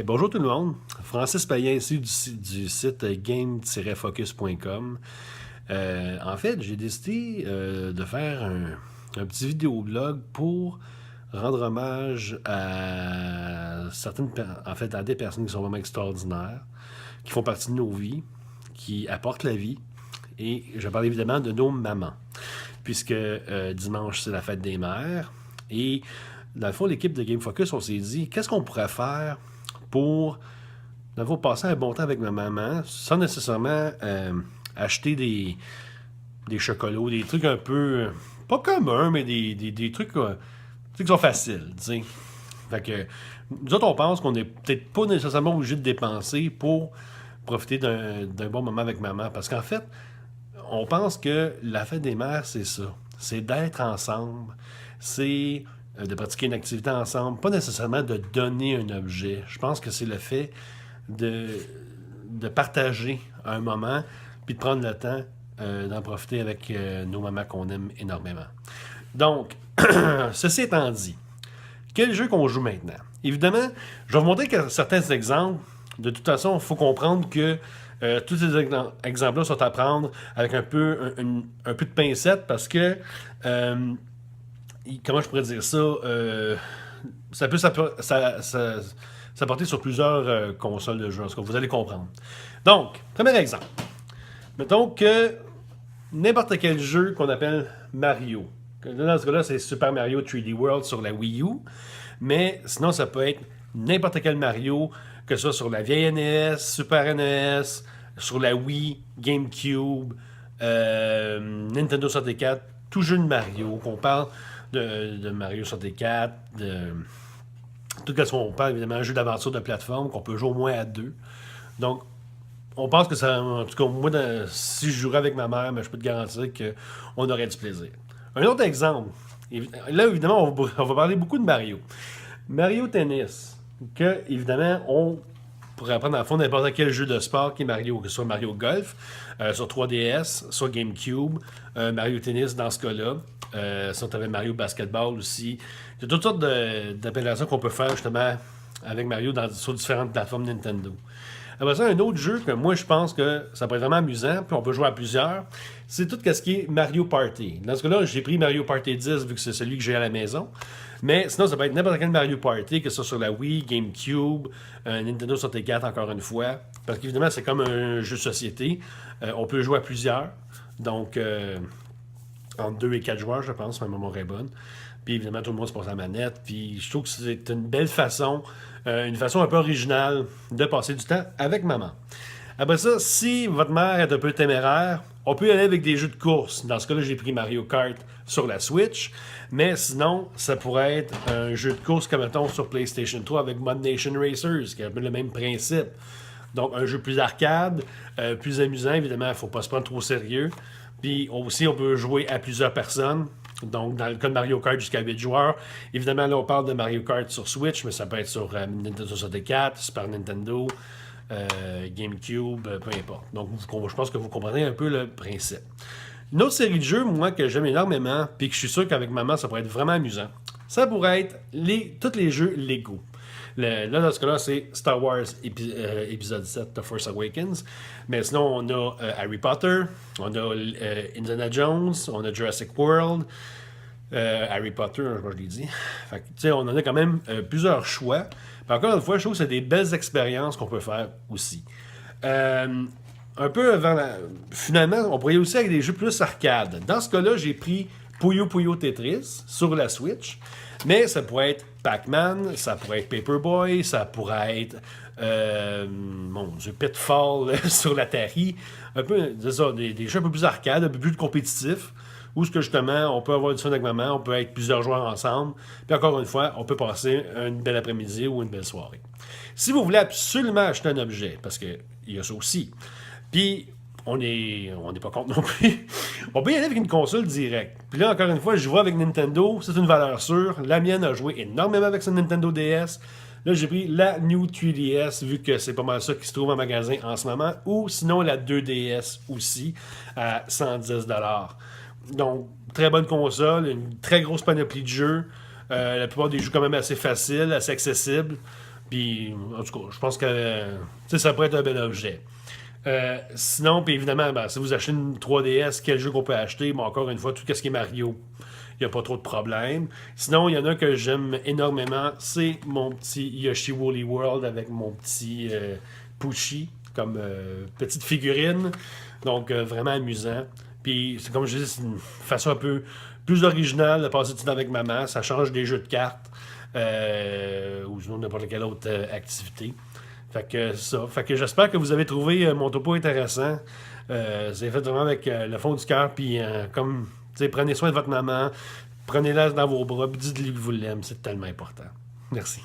Et bonjour tout le monde, Francis Payen ici du site game-focus.com. En fait, j'ai décidé de faire un petit vidéoblog pour rendre hommage à à des personnes qui sont vraiment extraordinaires, qui font partie de nos vies, qui apportent la vie. Et je parle évidemment de nos mamans, puisque dimanche c'est la fête des mères. Et dans le fond, l'équipe de Game Focus, on s'est dit, qu'est-ce qu'on pourrait faire pour, dans le fond, passer un bon temps avec ma maman, sans nécessairement acheter des chocolats, des trucs un peu, pas communs, mais des trucs qui sont faciles, tu sais. Fait que, nous autres, on pense qu'on n'est peut-être pas nécessairement obligé de dépenser pour profiter d'un bon moment avec maman. Parce qu'en fait, on pense que la fête des mères, c'est ça. C'est d'être ensemble. C'est de pratiquer une activité ensemble. Pas nécessairement de donner un objet. Je pense que c'est le fait de, de partager un moment puis de prendre le temps d'en profiter avec nos mamans qu'on aime énormément. Donc, ceci étant dit, quel jeu qu'on joue maintenant? Évidemment, je vais vous montrer certains exemples. De toute façon, il faut comprendre que tous ces exemples-là sont à prendre avec un peu de pincette parce que, comment je pourrais dire ça, ça peut s'apporter sur plusieurs consoles de jeu, en tout cas, vous allez comprendre. Donc, premier exemple. Mettons que n'importe quel jeu qu'on appelle Mario. Dans ce cas-là, c'est Super Mario 3D World sur la Wii U. Mais sinon, ça peut être n'importe quel Mario, que ce soit sur la vieille NES, Super NES, sur la Wii, GameCube, Nintendo 64, tout jeu de Mario, qu'on parle de Mario 64, tout ce qu'on parle évidemment un jeu d'aventure de plateforme qu'on peut jouer au moins à deux. Donc, on pense que ça, en tout cas, moi, si je jouerais avec ma mère, mais je peux te garantir qu'on aurait du plaisir. Un autre exemple, là, évidemment, on va parler beaucoup de Mario. Mario Tennis, que, évidemment, on pourrait prendre en fond n'importe quel jeu de sport qui est Mario, que ce soit Mario Golf, sur 3DS, sur GameCube, Mario Tennis dans ce cas-là. Si on avait Mario Basketball aussi. Il y a toutes sortes d'appellations qu'on peut faire justement avec Mario sur différentes plateformes Nintendo. Après ça, un autre jeu que moi je pense que ça peut être vraiment amusant, puis on peut jouer à plusieurs, c'est tout ce qui est Mario Party. Dans ce cas-là, j'ai pris Mario Party 10 vu que c'est celui que j'ai à la maison. Mais sinon, ça peut être n'importe quel Mario Party, que ce soit sur la Wii, GameCube, Nintendo 64 encore une fois. Parce qu'évidemment, c'est comme un jeu de société. On peut jouer à plusieurs. Donc, entre 2 et 4 joueurs, je pense, ma mémoire est bonne. Puis évidemment, tout le monde se passe la manette. Puis je trouve que c'est une belle façon, une façon un peu originale de passer du temps avec maman. Après ça, si votre mère est un peu téméraire, on peut y aller avec des jeux de course. Dans ce cas-là, j'ai pris Mario Kart sur la Switch. Mais sinon, ça pourrait être un jeu de course comme mettons sur PlayStation 3 avec Mod Nation Racers, qui est un peu le même principe. Donc, un jeu plus arcade, plus amusant. Évidemment, il ne faut pas se prendre trop sérieux. Puis aussi, on peut jouer à plusieurs personnes. Donc, dans le cas de Mario Kart, jusqu'à 8 joueurs. Évidemment, là, on parle de Mario Kart sur Switch, mais ça peut être sur Nintendo 64, Super Nintendo, GameCube, peu importe. Donc, je pense que vous comprenez un peu le principe. Une autre série de jeux, moi, que j'aime énormément, puis que je suis sûr qu'avec maman, ça pourrait être vraiment amusant, ça pourrait être tous les jeux Lego. Là, dans ce cas-là, c'est Star Wars épisode 7, The Force Awakens. Mais sinon, on a Harry Potter, on a Indiana Jones, on a Jurassic World, Harry Potter, je l'ai dit. Fait que, tu sais, on en a quand même plusieurs choix. Puis encore une fois, je trouve que c'est des belles expériences qu'on peut faire aussi. Un peu avant finalement, on pourrait y aller aussi avec des jeux plus arcade. Dans ce cas-là, j'ai pris Puyo Puyo Tetris sur la Switch. Mais ça pourrait être Pac-Man, ça pourrait être Paperboy, ça pourrait être mon Dieu, Pitfall sur l'Atari. Un peu, c'est ça, des jeux un peu plus arcade, un peu plus compétitifs, où ce que justement, on peut avoir du fun avec maman, on peut être plusieurs joueurs ensemble. Puis encore une fois, on peut passer une belle après-midi ou une belle soirée. Si vous voulez absolument acheter un objet, parce qu'il y a ça aussi, puis on n'est pas contre non plus. On peut y aller avec une console directe. Puis là, encore une fois, je vois avec Nintendo, c'est une valeur sûre. La mienne a joué énormément avec sa Nintendo DS. Là, j'ai pris la New 3DS, vu que c'est pas mal ça qui se trouve en magasin en ce moment. Ou sinon, la 2DS aussi, à 110$. Donc, très bonne console, une très grosse panoplie de jeux. La plupart des jeux quand même assez faciles, assez accessibles. Puis, en tout cas, je pense que ça pourrait être un bel objet. Sinon, puis évidemment, ben, si vous achetez une 3DS, quel jeu qu'on peut acheter? Bon, encore une fois, tout ce qui est Mario, il n'y a pas trop de problème. Sinon, il y en a que j'aime énormément, c'est mon petit Yoshi Woolly World avec mon petit Pushy comme petite figurine. Donc, vraiment amusant. Puis, c'est comme je dis, c'est une façon un peu plus originale de passer du temps avec maman. Ça change des jeux de cartes ou sinon n'importe quelle autre activité. Fait que ça. Fait que j'espère que vous avez trouvé mon topo intéressant. C'est fait vraiment avec le fond du cœur. Puis comme, tu sais, prenez soin de votre maman. Prenez-la dans vos bras. Puis dites-lui que vous l'aimez. C'est tellement important. Merci.